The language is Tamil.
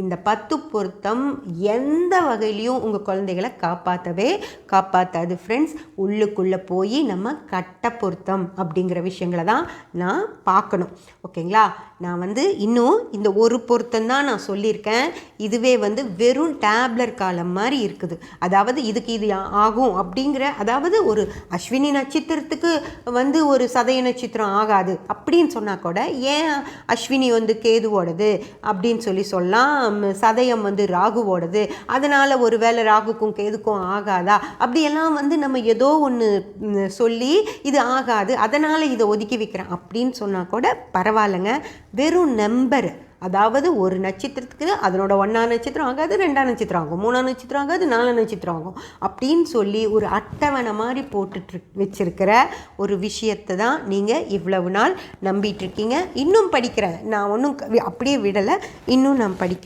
இந்த 10 பொருத்தம் எந்த வகையிலையும் உங்கள் குழந்தைகளை காப்பாற்றாது ஃப்ரெண்ட்ஸ். உள்ளுக்குள்ளே போய் நம்ம கட்ட பொருத்தம் அப்படிங்கிற விஷயங்களை தான் நான் பார்க்கணும். ஓகேங்களா? நான் இன்னும் இந்த ஒரு பொருத்தம் தான் நான் சொல்லியிருக்கேன். இதுவே வெறும் டேப்லர் காலம் மாதிரி இருக்குது. அதாவது இதுக்கு இது ஆகும் அப்படிங்கிற, அதாவது ஒரு அஸ்வினி நட்சத்திரத்துக்கு ஒரு சதய நட்சத்திரம் ஆகாது அப்படின்னு சொன்னால் கூட, ஏன் அஸ்வினி கேதுவோடது அப்படின்னு சொல்லலாம், சதயம் ராகுவோடது, அதனால் ஒரு வேளை ராகுக்கும் கேதுக்கும் ஆகாதா அப்படியெல்லாம் நம்ம ஏதோ ஒன்று சொல்லி இது ஆகாது அதனால் இதை ஒதுக்கி வைக்கிறேன் அப்படின்னு சொன்னால் கூட பரவாயில்லைங்க. வெறும் நம்பர், அதாவது ஒரு நட்சத்திரத்துக்கு அதனோட 1ஆம் நட்சத்திரம் ஆகாது, 2ஆம் நட்சத்திரம் ஆகும், 3ஆம் நட்சத்திரம் ஆகாது, 4ஆம் நட்சத்திரம் ஆகும் அப்படின்னு சொல்லி ஒரு அட்டவணை மாதிரி போட்டுட்டு வச்சிருக்கிற ஒரு விஷயத்தை தான் நீங்கள் இவ்வளவு நாள் நம்பிட்டு இருக்கீங்க. இன்னும் படிக்கிறேன் நான், ஒன்றும் அப்படியே விடலை, இன்னும் நான் படிக்கிறேன்.